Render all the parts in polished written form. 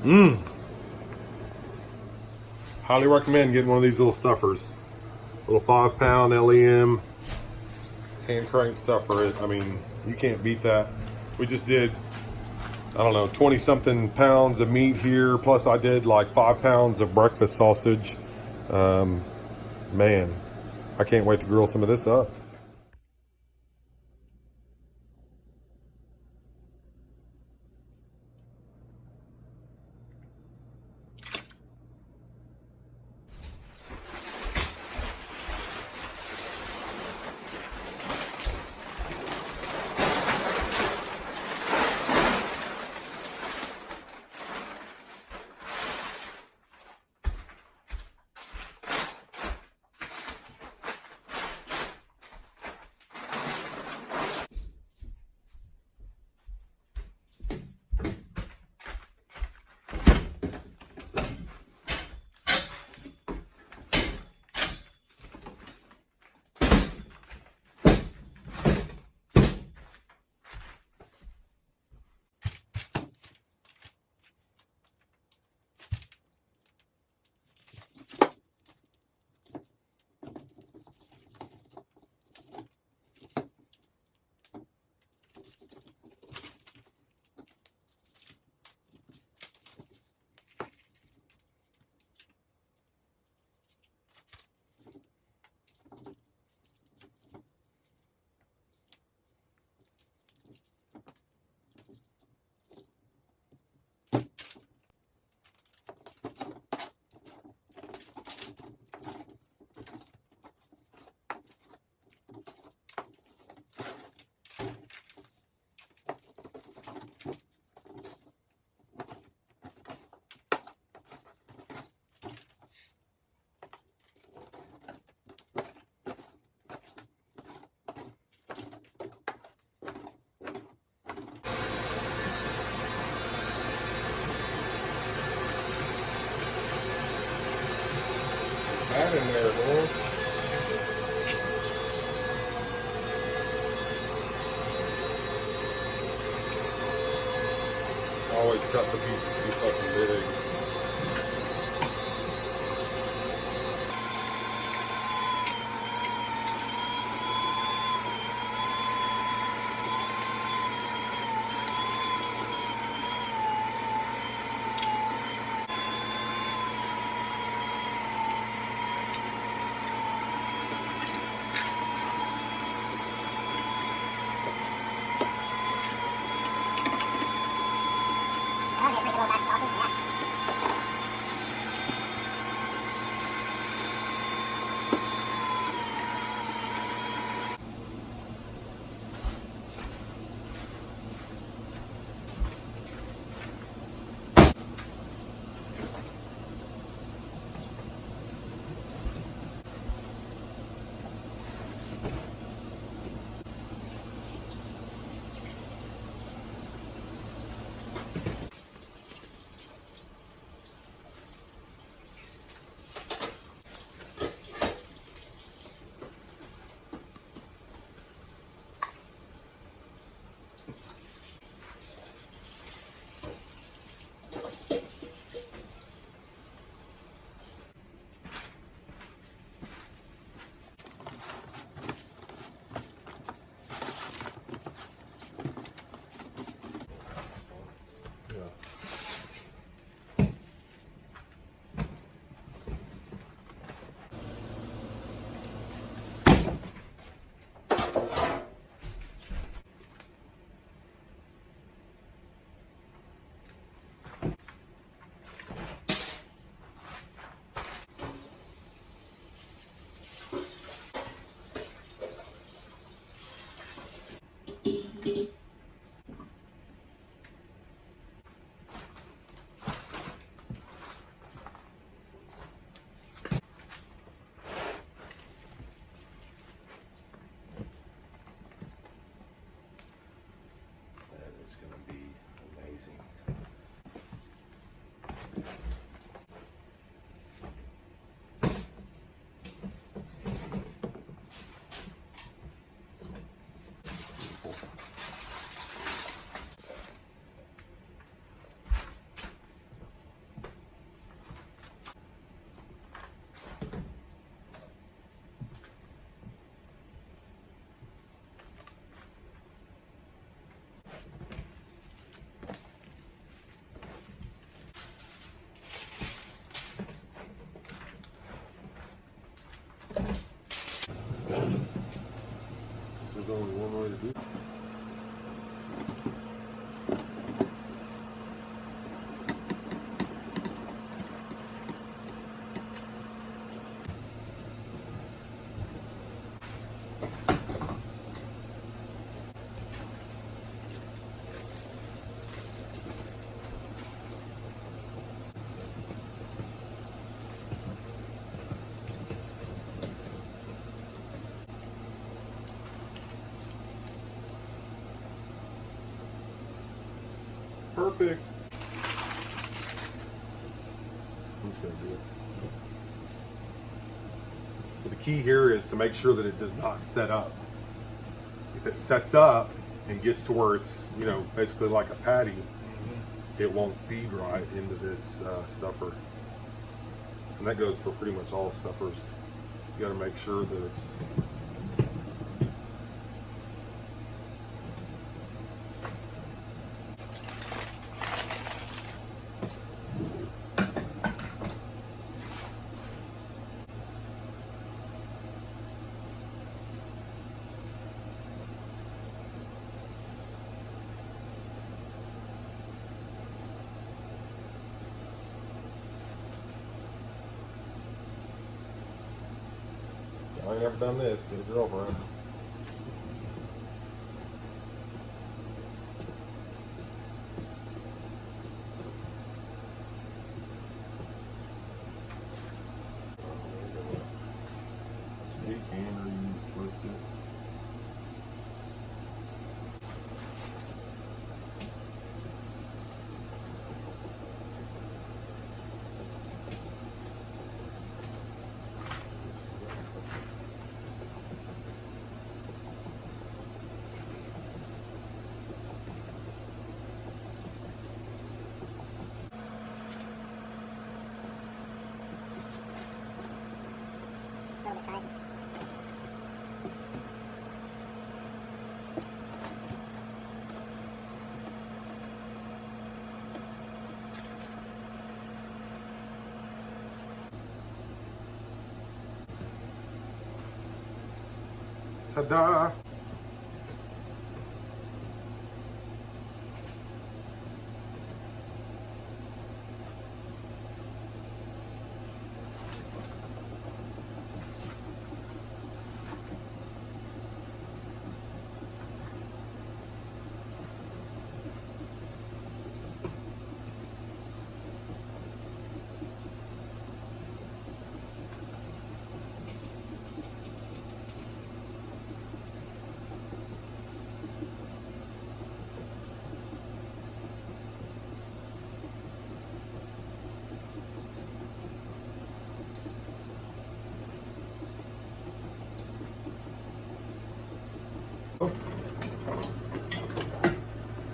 Mmm. Highly recommend getting one of these little stuffers. Little 5-pound LEM hand crank stuffer. I mean, you can't beat that. We just did, I don't know, 20 something pounds of meat here. Plus I did like 5 pounds of breakfast sausage. Man, I can't wait to grill some of this up. That in there, boy. Always cut the pieces too fucking big. Okay, bring a little back sausage, yeah. only one way to do it. Perfect. I'm just going to do it. So the key here is to make sure that it does not set up. If it sets up and gets to where it's, you know, basically like a patty, it won't feed right into this stuffer. And that goes for pretty much all stuffers. You got to make sure that it's I ain't never done this. Get a girlfriend. You can or you just twist it. Ta-da!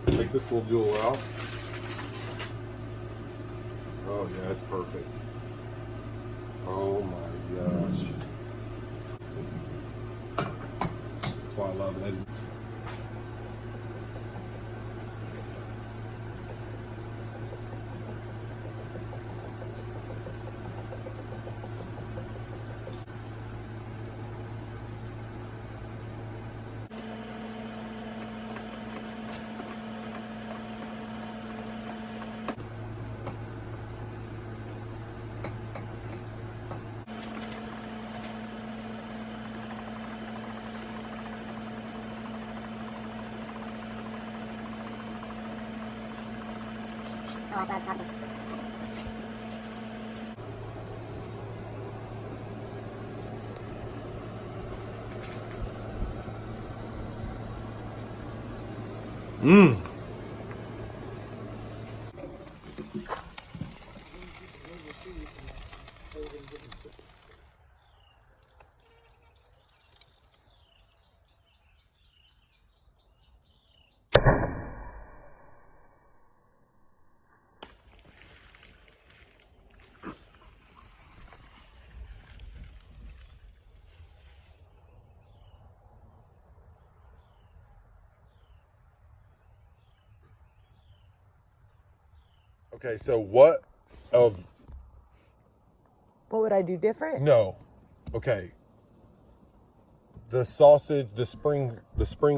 Take this little jewel out. Oh yeah, it's perfect. Oh my gosh. That's why I love it. Oh, I love sausage. Mmm. Okay, so what would I do different? No. Okay. the sausage, the spring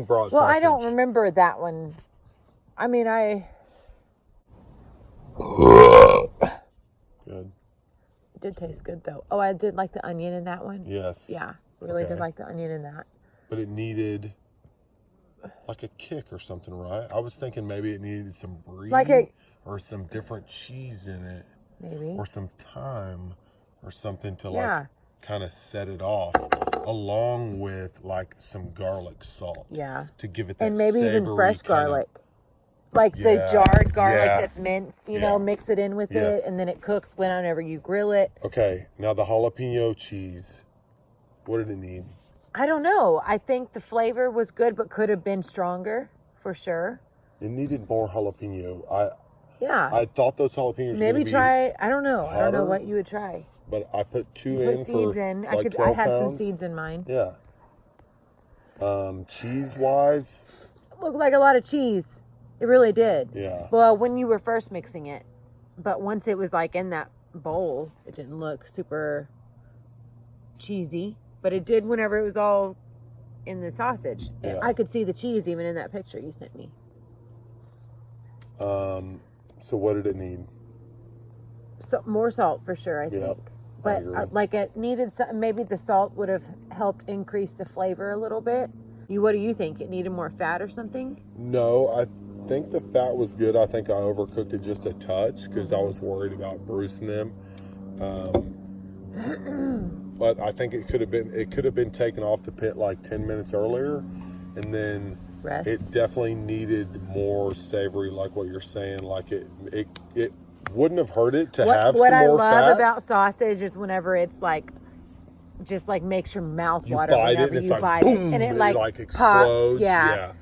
brought Well, sausage. I don't remember that one. I mean, Good. It did taste good though. Oh, I did like the onion in that one. Yes. Yeah, really Okay. did like the onion in that. But it needed like a kick or something, right? I was thinking maybe it needed some brie or some different cheese in it. Maybe. Or some thyme or something to Yeah. like kind of set it off, along with like some garlic salt. Yeah. To give it that And maybe even savory fresh kinda- garlic. Like the Yeah, jarred garlic yeah. that's minced, you Yeah. know, mix it in with Yes. it, and then it cooks whenever you grill it. Okay, now the jalapeno cheese. What did it need? I don't know. I think the flavor was good, but could have been stronger, for sure. It needed more jalapeno. Yeah. I thought those jalapenos were Maybe gonna be try. I don't know. I don't know hotter. what you would try. But I put two You in put seeds for in. like I 12 had some pounds. seeds in mine. Yeah. Cheese wise, Looked like a lot of cheese. It really did. yeah. Well, when you were first mixing it, but once it was like in that bowl, it didn't look super cheesy. But it did whenever it was all in the sausage. Yeah. I could see the cheese even in that picture you sent me. So what did it need? So more salt for sure, I think. But agree. like it needed some, maybe the salt would have helped increase the flavor a little bit. What do you think? It needed more fat or something? No, I think the fat was good. I think I overcooked it just a touch because I was worried about bruising them. But I think it could have been taken off the pit like 10 minutes earlier, and then Rest. it definitely needed more savory, like what you're saying. Like it wouldn't have hurt it to have What some I more love fat. about sausage is whenever it's like, just like makes your mouth You water bite it whenever and it's you like bite boom, it, and it it like like pops. explodes. Yeah.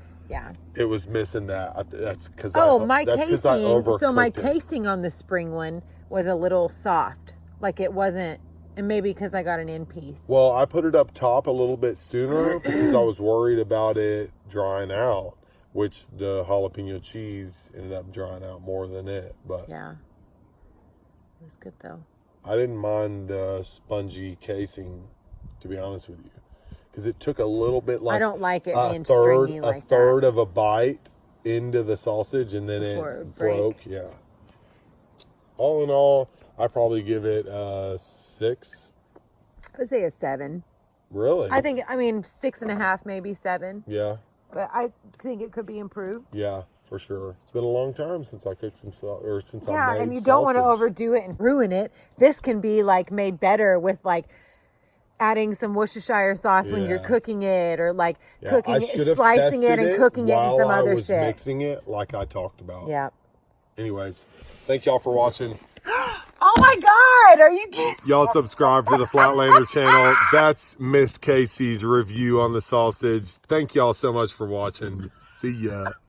It was missing that. That's because My that's casing. because I overcooked So my it. casing on the spring one was a little soft, like it wasn't, and maybe because I got an end piece. Well, I put it up top a little bit sooner because I was worried about it drying out, which the jalapeno cheese ended up drying out more than it. But Yeah, it was good though. I didn't mind the spongy casing, to be honest with you, because it took a little bit, like I don't like it a being third, stringy like a third that. of a bite into the sausage, and then Before it it would break. broke. Yeah. All in all, I probably give it a 6. I would say a 7. Really? I think. I mean, 6.5, maybe 7. Yeah. But I think it could be improved. Yeah, for sure. It's been a long time since I cooked some or since I Yeah, made and you don't want to sausage. overdo it and ruin it. This can be like made better with like adding some Worcestershire sauce when you're Yeah. cooking it, or like Yeah, cooking I it, should have slicing it tested and cooking it and while some I other was shit. mixing it, like I talked about. Yeah. Anyways, thank y'all for watching. Oh my God, are you kidding? Y'all subscribe to the Flatlander channel. That's Miss Casey's review on the sausage. Thank y'all so much for watching. See ya.